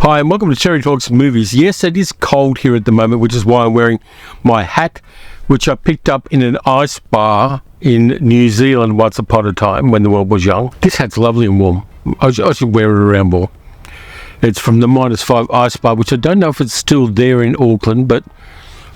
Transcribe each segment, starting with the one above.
Hi and welcome to Cherry Talks Movies. Yes, it is cold here at the moment, which is why I'm wearing my hat, which I picked up in an ice bar in New Zealand once upon a time when the world was young. This hat's lovely and warm. I should wear it around more. It's from the -5 ice bar, which I don't know if it's still there in Auckland, but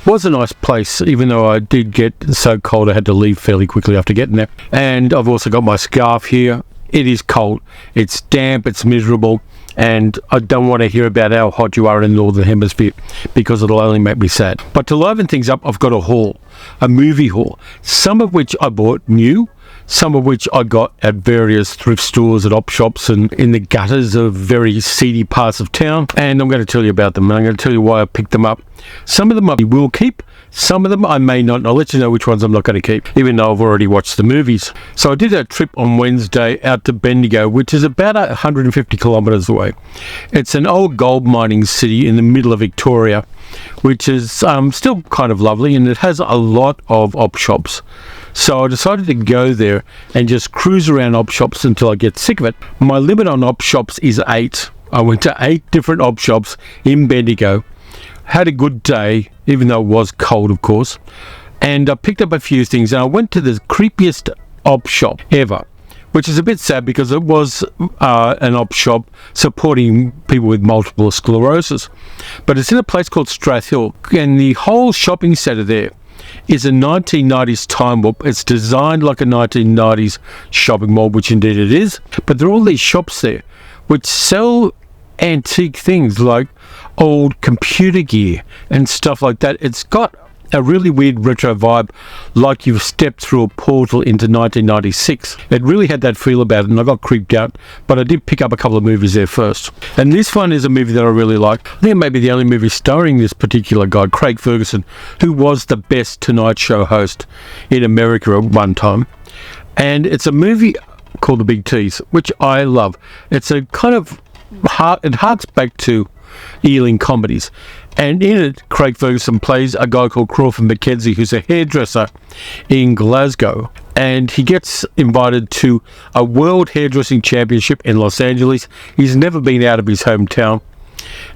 was a nice place, even though I did get so cold I had to leave fairly quickly after getting there. And I've also got my scarf here. It is cold. It's damp, it's miserable, and I don't want to hear about how hot you are in the Northern Hemisphere because it'll only make me sad. But to liven things up, I've got a haul, a movie haul, some of which I bought new, some of which I got at various thrift stores and op shops and in the gutters of very seedy parts of town, and I'm going to tell you about them, and I'm going to tell you why I picked them up. Some of them I will keep, some of them I may not, and I'll let you know which ones I'm not going to keep, even though I've already watched the movies. So I did a trip on Wednesday out to Bendigo, which is about 150 kilometres away. It's an old gold mining city in the middle of Victoria, which is still kind of lovely, and it has a lot of op shops. So I decided to go there and just cruise around op shops until I get sick of it. My limit on op shops is 8. I went to 8 different op shops in Bendigo. Had a good day, even though it was cold, of course. And I picked up a few things, and I went to the creepiest op shop ever, which is a bit sad because it was an op shop supporting people with multiple sclerosis. But it's in a place called Strathhill, and the whole shopping centre there is a 1990s time warp. It's designed like a 1990s shopping mall, which indeed it is. But there are all these shops there which sell antique things like old computer gear and stuff like that. It's got a really weird retro vibe, like you've stepped through a portal into 1996. It really had that feel about it, and I got creeped out, but I did pick up a couple of movies there first. And this one is a movie that I really like. I think it may be the only movie starring this particular guy, Craig Ferguson, who was the best Tonight Show host in America at one time. And it's a movie called The Big Tease, which I love. It's a kind of it harks back to Ealing comedies, and in it Craig Ferguson plays a guy called Crawford McKenzie, who's a hairdresser in Glasgow, and he gets invited to a world hairdressing championship in Los Angeles. He's never been out of his hometown,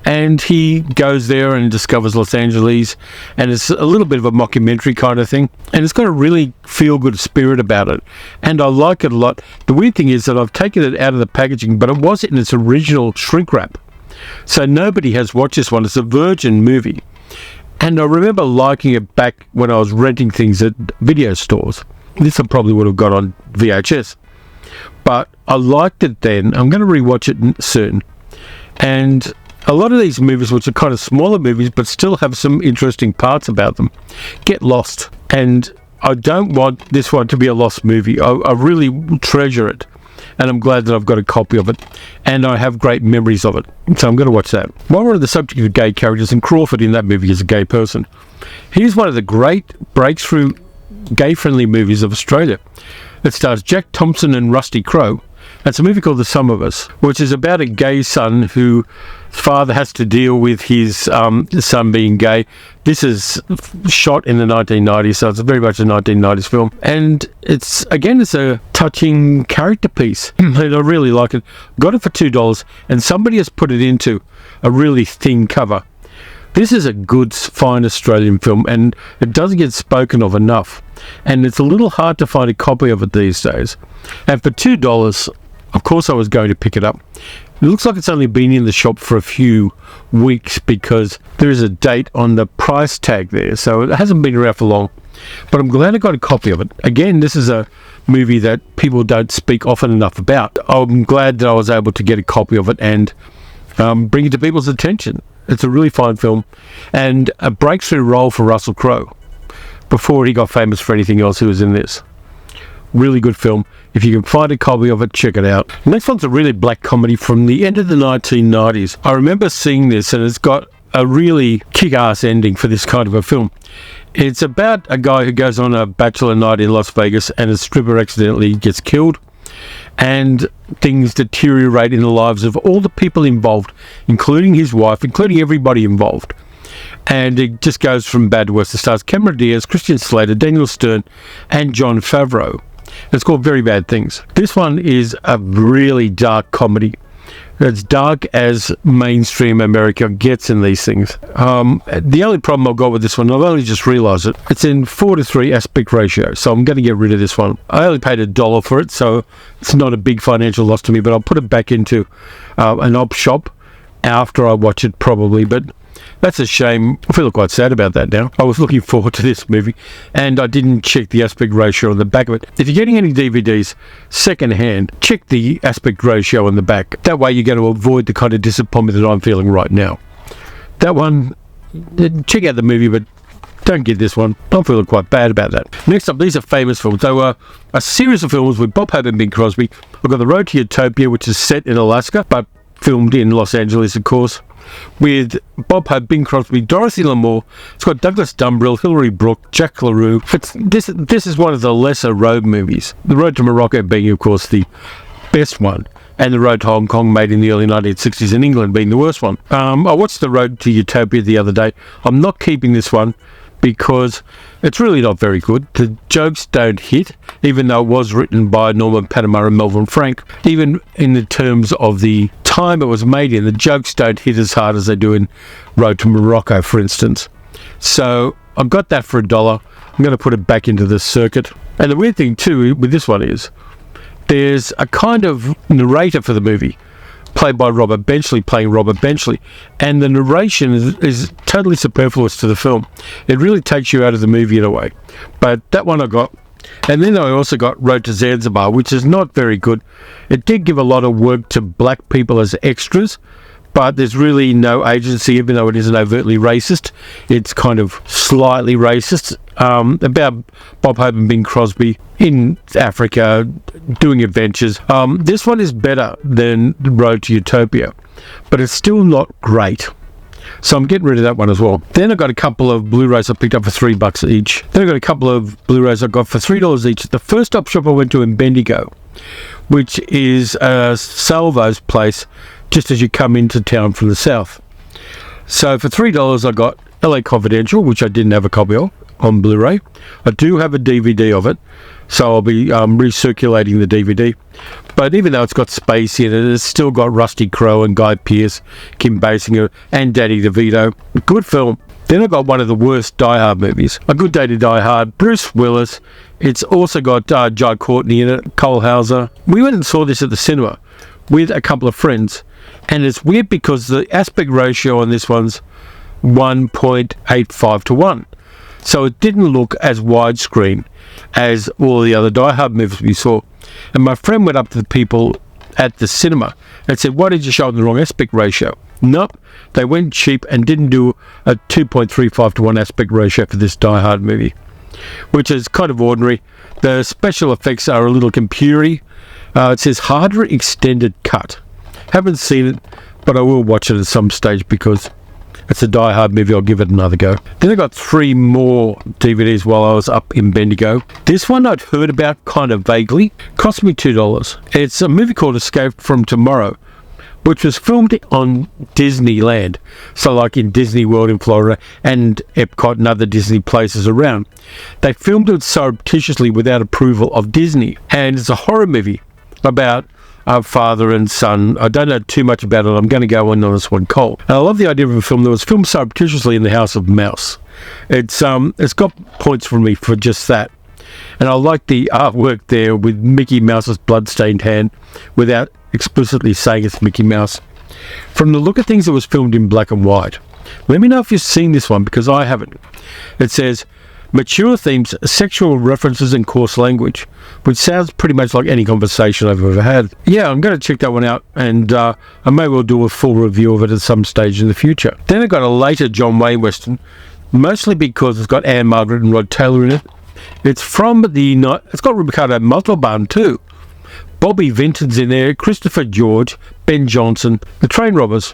and he goes there and discovers Los Angeles, and it's a little bit of a mockumentary kind of thing, and it's got a really feel-good spirit about it, and I like it a lot. The weird thing is that I've taken it out of the packaging, but it was in its original shrink wrap, so nobody has watched this one. It's a Virgin movie, and I remember liking it back when I was renting things at video stores. This I probably would have got on VHS, but I liked it then. I'm going to rewatch it soon, and a lot of these movies, which are kind of smaller movies but still have some interesting parts about them, get lost, and I don't want this one to be a lost movie. I really treasure it, and I'm glad that I've got a copy of it, and I have great memories of it, so I'm going to watch that. While we're on the subject of gay characters, and Crawford in that movie is a gay person, he's one of the great breakthrough gay-friendly movies of Australia. It stars Jack Thompson and Rusty Crowe. It's a movie called The Sum of Us, which is about a gay son whose father has to deal with his son being gay. This is shot in the 1990s, so it's very much a 1990s film. And it's a touching character piece. And I really like it. Got it for $2, and somebody has put it into a really thin cover. This is a good, fine Australian film, and it doesn't get spoken of enough. And it's a little hard to find a copy of it these days. And for $2, of course I was going to pick it up. It looks like it's only been in the shop for a few weeks because there is a date on the price tag there, so it hasn't been around for long. But I'm glad I got a copy of it. Again, this is a movie that people don't speak often enough about. I'm glad that I was able to get a copy of it and bring it to people's attention. It's a really fine film, and a breakthrough role for Russell Crowe before he got famous for anything else who was in this. Really good film. If you can find a copy of it, check it out. The next one's a really black comedy from the end of the 1990s. I remember seeing this, and it's got a really kick-ass ending for this kind of a film. It's about a guy who goes on a bachelor night in Las Vegas, and a stripper accidentally gets killed, and things deteriorate in the lives of all the people involved, including his wife, including everybody involved. And it just goes from bad to worse. It stars Cameron Diaz, Christian Slater, Daniel Stern, and Jon Favreau. It's called Very Bad Things. This one is a really dark comedy. It's dark as mainstream America gets in these things. The only problem I've got with this one, I've only just realised it, it's in 4:3 aspect ratio, so I'm going to get rid of this one. I only paid $1 for it, so it's not a big financial loss to me, but I'll put it back into an op shop after I watch it probably, but that's a shame. I feel quite sad about that now. I was looking forward to this movie and I didn't check the aspect ratio on the back of it. If you're getting any DVDs second hand, check the aspect ratio on the back. That way you're going to avoid the kind of disappointment that I'm feeling right now. That one, check out the movie, but don't get this one. I'm feeling quite bad about that. Next up, these are famous films. They were a series of films with Bob Hope and Bing Crosby. I've got The Road to Utopia, which is set in Alaska, but filmed in Los Angeles, of course, with Bob Hope, Bing Crosby, Dorothy Lamour. It's got Douglas Dumbrell, Hilary Brooke, Jack LaRue. This is one of the lesser road movies. The Road to Morocco being, of course, the best one, and The Road to Hong Kong, made in the early 1960s in England, being the worst one. I watched The Road to Utopia the other day. I'm not keeping this one because it's really not very good. The jokes don't hit, even though it was written by Norman Panama and Melvin Frank. Even in the terms of the time it was made in, the jokes don't hit as hard as they do in Road to Morocco, for instance. So I got that for $1. I'm going to put it back into the circuit. And the weird thing too with this one is there's a kind of narrator for the movie, played by Robert Benchley, playing Robert Benchley, and the narration is totally superfluous to the film. It really takes you out of the movie in a way. But that one I got. And then I also got Road to Zanzibar, which is not very good. It did give a lot of work to black people as extras, but there's really no agency, even though it isn't overtly racist. It's kind of slightly racist, about Bob Hope and Bing Crosby in Africa doing adventures. This one is better than Road to Utopia, but it's still not great. So I'm getting rid of that one as well. Then I got a couple of Blu-rays I picked up for $3 each. Then I got a couple of Blu-rays I got for $3 each. The first op shop I went to in Bendigo, which is a Salvo's place just as you come into town from the south. So for $3 I got LA Confidential, which I didn't have a copy of on Blu-ray. I do have a DVD of it, so I'll be recirculating the DVD. But even though it's got space in it, it's still got Rusty Crowe and Guy Pearce, Kim Basinger and Danny DeVito. Good film. Then I got one of the worst Die Hard movies, A Good Day to Die Hard, Bruce Willis. It's also got Jai Courtney in it, Cole Hauser. We went and saw this at the cinema with a couple of friends, and it's weird because the aspect ratio on this one's 1.85 to 1. So it didn't look as widescreen as all the other Die Hard movies we saw. And my friend went up to the people at the cinema and said, "Why did you show them the wrong aspect ratio?" Nope, they went cheap and didn't do a 2.35 to 1 aspect ratio for this Die Hard movie, which is kind of ordinary. The special effects are a little computery. It says harder extended cut. Haven't seen it, but I will watch it at some stage because it's a Die Hard movie. I'll give it another go. Then I got 3 more DVDs while I was up in Bendigo. This one I'd heard about kind of vaguely. Cost me $2. It's a movie called Escape from Tomorrow, which was filmed on Disneyland. So like in Disney World in Florida and Epcot and other Disney places around. They filmed it surreptitiously without approval of Disney. And it's a horror movie about father and son. I don't know too much about it. I'm going to go in on this one cold. And I love the idea of a film that was filmed surreptitiously in the House of Mouse. It's got points for me for just that. And I like the artwork there with Mickey Mouse's bloodstained hand without explicitly saying it's Mickey Mouse. From the look of things, it was filmed in black and white. Let me know if you've seen this one because I haven't. It says mature themes, sexual references and coarse language, which sounds pretty much like any conversation I've ever had. Yeah, I'm going to check that one out, and I may well do a full review of it at some stage in the future. Then I got a later John Wayne Western, mostly because it's got Anne Margaret and Rod Taylor in it. It's got Ricardo Montalban too. Bobby Vinton's in there, Christopher George, Ben Johnson, The Train Robbers.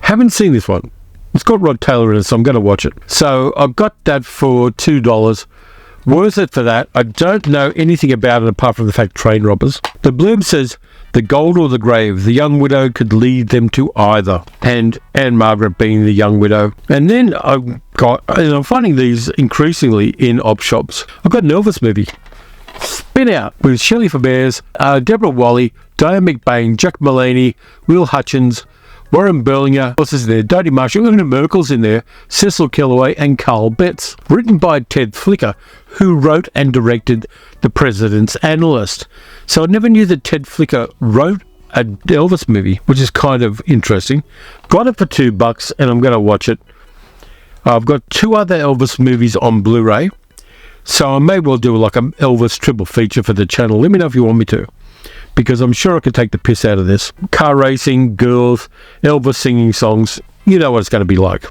Haven't seen this one. It's got Rod Taylor in it, so I'm going to watch it. So I've got that for $2. Worth it for that. I don't know anything about it apart from the fact Train Robbers. The blurb says, the gold or the grave, the young widow could lead them to either. And Anne Margaret being the young widow. And then and I'm finding these increasingly in op shops. I've got an Elvis movie. Spinout with Shelley Fabares, Deborah Wally, Diane McBain, Jack Milady, Will Hutchins, Warren Berlinger, what's in there? Dodie Marshall, Una Merkel's in there, Cecil Kellaway, and Carl Betts. Written by Ted Flicker, who wrote and directed The President's Analyst. So I never knew that Ted Flicker wrote an Elvis movie, which is kind of interesting. Got it for $2, and I'm going to watch it. I've got 2 other Elvis movies on Blu-ray, so I may well do like an Elvis triple feature for the channel. Let me know if you want me to, because I'm sure I could take the piss out of this. Car racing, girls, Elvis singing songs, you know what it's going to be like.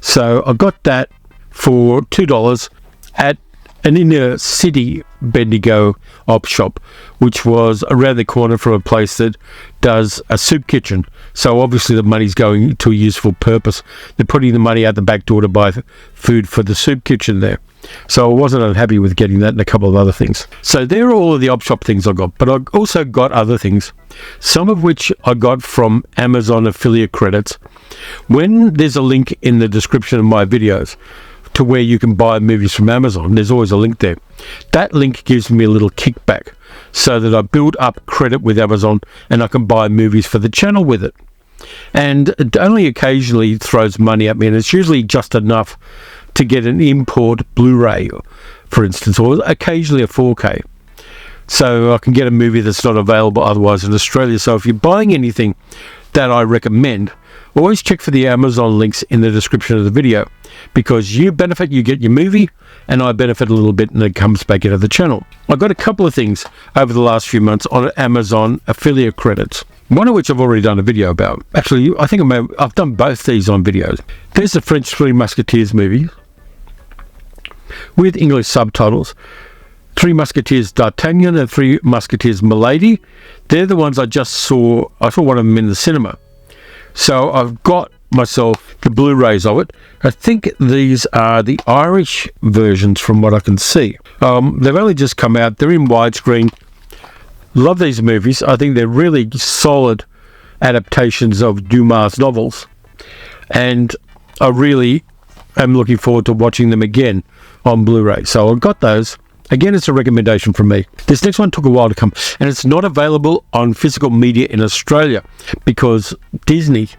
So I got that for $2 at an inner city Bendigo op shop, which was around the corner from a place that does a soup kitchen. So obviously the money's going to a useful purpose. They're putting the money out the back door to buy food for the soup kitchen there. So I wasn't unhappy with getting that and a couple of other things. So there are all of the op shop things I got, but I also got other things, some of which I got from Amazon affiliate credits. When there's a link in the description of my videos to where you can buy movies from Amazon, there's always a link there. That link gives me a little kickback so that I build up credit with Amazon and I can buy movies for the channel with it. And it only occasionally throws money at me, and it's usually just enough to get an import Blu-ray, for instance, or occasionally a 4K. So I can get a movie that's not available otherwise in Australia. So if you're buying anything that I recommend, always check for the Amazon links in the description of the video, because you benefit, you get your movie, and I benefit a little bit, and it comes back into the channel. I've got a couple of things over the last few months on Amazon affiliate credits, one of which I've already done a video about. Actually, I think I've done both these on videos. There's the French Three Musketeers movie with English subtitles. Three Musketeers D'Artagnan and Three Musketeers Milady. They're the ones I just saw. I saw one of them in the cinema. So I've got myself the Blu-rays of it. I think these are the Irish versions from what I can see. They've only just come out. They're in widescreen. Love these movies. I think they're really solid adaptations of Dumas' novels. And I really am looking forward to watching them again on Blu-ray. So I've got those. Again, it's a recommendation from me. This next one took a while to come, and it's not available on physical media in Australia because Disney,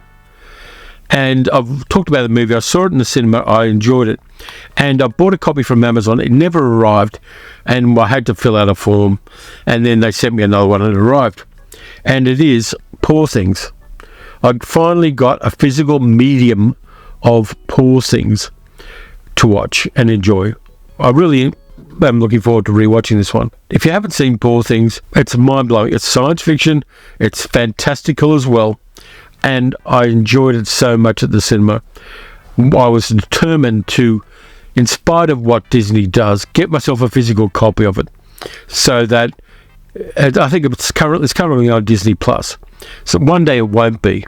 and I've talked about the movie, I saw it in the cinema, I enjoyed it, and I bought a copy from Amazon. It never arrived, and I had to fill out a form, and then they sent me another one and it arrived. And it is Poor Things. I finally got a physical medium of Poor Things to watch and enjoy. I'm looking forward to rewatching this one. If you haven't seen Poor Things, it's mind-blowing. It's science fiction. It's fantastical as well. And I enjoyed it so much at the cinema. I was determined to, in spite of what Disney does, get myself a physical copy of it. So that, I think it's currently on Disney Plus. So one day it won't be.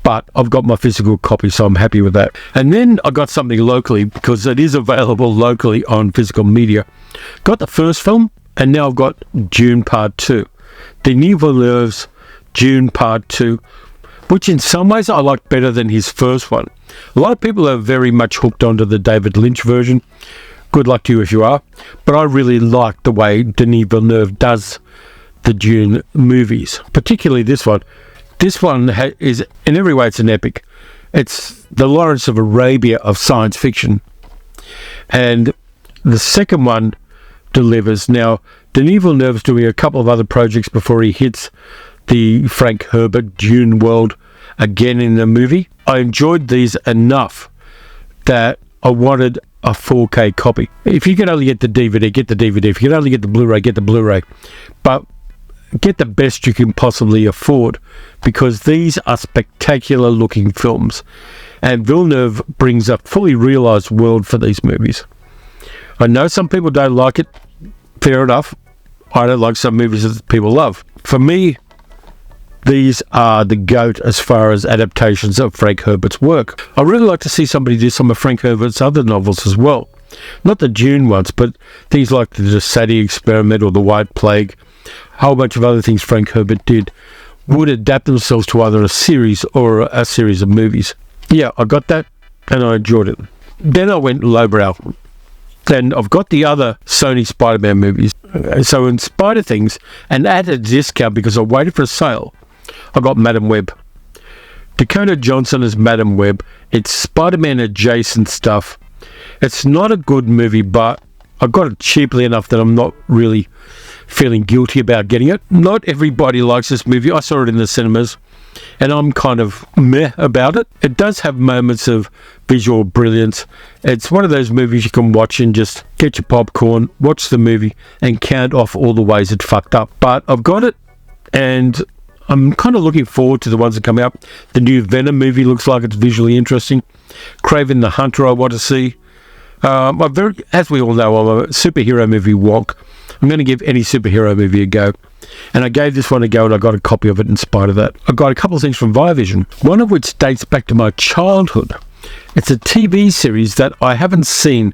But I've got my physical copy, so I'm happy with that. And then I got something locally, because it is available locally on physical media. Got the first film, and now I've got Dune Part 2. Denis Villeneuve's Dune Part 2, which in some ways I like better than his first one. A lot of people are very much hooked onto the David Lynch version. Good luck to you if you are. But I really like the way Denis Villeneuve does the Dune movies, particularly this one. This one is, in every way, it's an epic. It's the Lawrence of Arabia of science fiction. And the second one delivers. Now, Denis Villeneuve's doing a couple of other projects before he hits the Frank Herbert Dune world again in the movie. I enjoyed these enough that I wanted a 4K copy. If you can only get the DVD, get the DVD. If you can only get the Blu-ray, get the Blu-ray. But get the best you can possibly afford, because these are spectacular looking films, and Villeneuve brings a fully realized world for these movies. I know some people don't like it. Fair enough. I don't like some movies that people love. For me, these are the GOAT as far as adaptations of Frank Herbert's work. I really like to see somebody do some of Frank Herbert's other novels as well. Not the Dune ones, but things like the Sadi Experiment or the White Plague. A whole bunch of other things Frank Herbert did would adapt themselves to either a series or a series of movies. Yeah, I got that and I enjoyed it. Then I went lowbrow. Then I've got the other Sony Spider-Man movies. So in Spider Things, and at a discount because I waited for a sale, I got Madam Web. Dakota Johnson as Madam Web. It's Spider-Man adjacent stuff. It's not a good movie, but I got it cheaply enough that I'm not really feeling guilty about getting it. Not everybody likes this movie. I saw it in the cinemas, and I'm kind of meh about it. It does have moments of visual brilliance. It's one of those movies you can watch and just get your popcorn, watch the movie, and count off all the ways it fucked up. But I've got it, and I'm kind of looking forward to the ones that come out. The new Venom movie looks like it's visually interesting. Kraven the Hunter I want to see. As we all know, I'm a superhero movie wonk. I'm going to give any superhero movie a go. And I gave this one a go, and I got a copy of it in spite of that. I got a couple of things from Viavision, one of which dates back to my childhood. It's a TV series that I haven't seen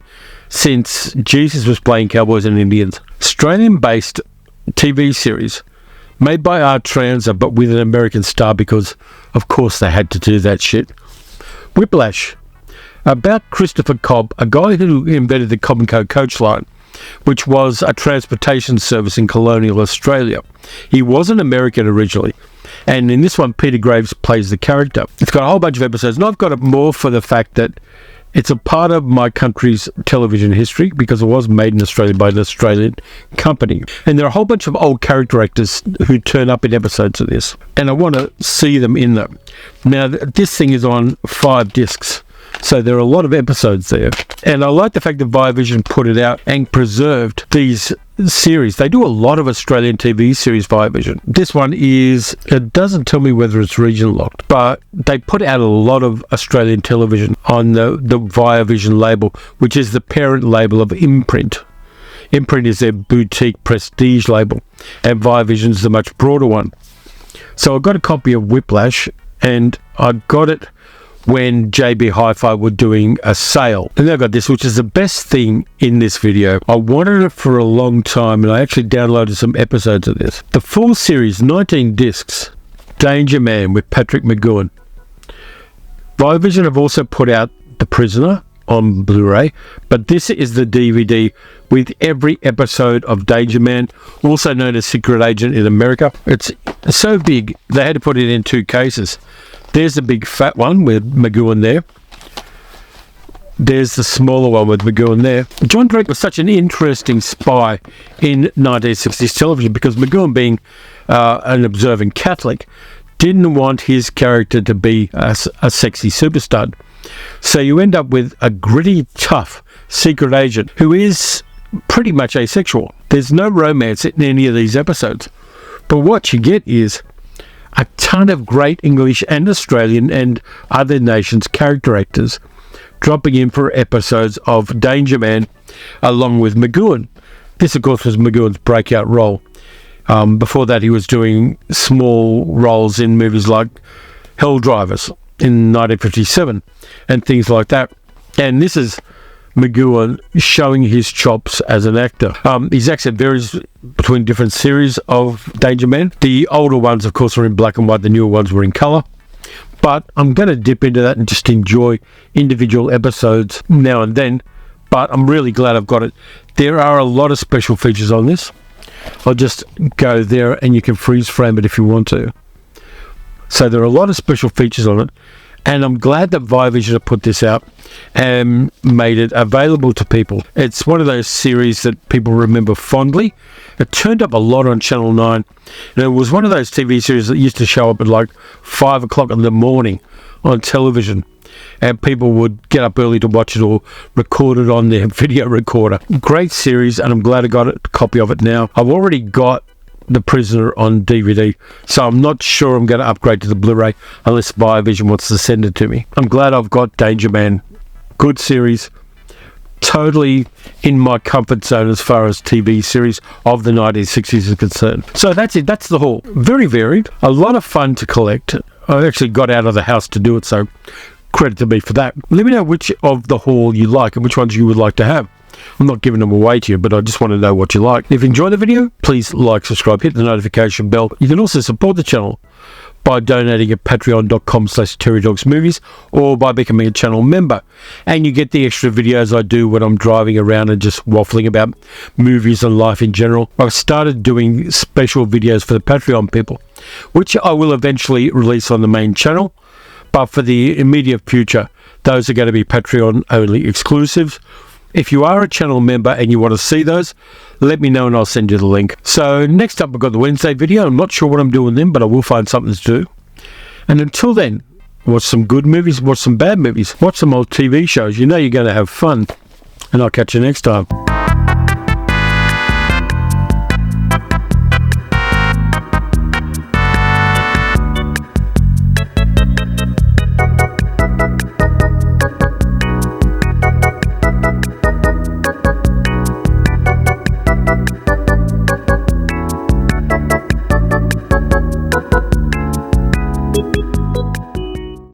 since Jesus was playing Cowboys and Indians. Australian-based TV series made by Art Transa, but with an American star because, of course, they had to do that shit. Whiplash, about Christopher Cobb, a guy who invented the Cobb & Co coach line, which was a transportation service in colonial Australia. He was an American originally, and in this one, Peter Graves plays the character. It's got a whole bunch of episodes, and I've got it more for the fact that it's a part of my country's television history because it was made in Australia by an Australian company. And there are a whole bunch of old character actors who turn up in episodes of this, and I want to see them in them. Now, this thing is on 5 discs, so there are a lot of episodes there. And I like the fact that Viavision put it out and preserved these series. They do a lot of Australian TV series, Viavision. This one it doesn't tell me whether it's region locked, but they put out a lot of Australian television on the Viavision label, which is the parent label of Imprint. Imprint is their boutique prestige label, and Viavision's the much broader one. So I got a copy of Whiplash, and I got it when JB Hi-Fi were doing a sale. And I got this, which is the best thing in this video. I wanted it for a long time, and I actually downloaded some episodes of this. The full series, 19 discs, Danger Man with Patrick McGoohan. Viavision have also put out The Prisoner on Blu-ray, but this is the DVD with every episode of Danger Man, also known as Secret Agent in America. It's so big, they had to put it in 2 cases. There's the big fat one with McGoohan there. There's the smaller one with McGoohan there. John Drake was such an interesting spy in 1960s television because McGoohan, being an observant Catholic, didn't want his character to be a sexy superstar. So you end up with a gritty, tough secret agent who is pretty much asexual. There's no romance in any of these episodes. But what you get is a ton of great English and Australian and other nations' character actors dropping in for episodes of Danger Man along with McGoohan. This, of course, was McGoohan's breakout role. Before that, he was doing small roles in movies like Hell Drivers in 1957 and things like that. And this is McGoohan showing his chops as an actor. His accent varies between different series of Danger Man. The older ones, of course, are in black and white. The newer ones were in colour. But I'm going to dip into that and just enjoy individual episodes now and then. But I'm really glad I've got it. There are a lot of special features on this. I'll just go there and you can freeze frame it if you want to. So there are a lot of special features on it. And I'm glad that Viavision have put this out and made it available to people. It's one of those series that people remember fondly. It turned up a lot on Channel 9. And it was one of those TV series that used to show up at like 5 o'clock in the morning on television. And people would get up early to watch it or record it on their video recorder. Great series, and I'm glad I got a copy of it now. I've already got The Prisoner on DVD, so I'm not sure I'm going to upgrade to the Blu-ray unless Viavision wants to send it to me. I'm glad I've got Danger Man. Good series, totally in my comfort zone as far as TV series of the 1960s is concerned. So that's it, that's the haul. Very varied, a lot of fun to collect. I actually got out of the house to do it, so credit to me for that. Let me know which of the haul you like and which ones you would like to have. I'm not giving them away to you, but I just want to know what you like. If you enjoyed the video, please like, subscribe, hit the notification bell. You can also support the channel by donating at patreon.com/terrydogsmovies or by becoming a channel member. And you get the extra videos I do when I'm driving around and just waffling about movies and life in general. I've started doing special videos for the Patreon people, which I will eventually release on the main channel. But for the immediate future, those are going to be Patreon only exclusives. If you are a channel member and you want to see those, let me know and I'll send you the link. So next up, I've got the Wednesday video. I'm not sure what I'm doing then, but I will find something to do. And until then, watch some good movies, watch some bad movies, watch some old TV shows. You know you're going to have fun. And I'll catch you next time.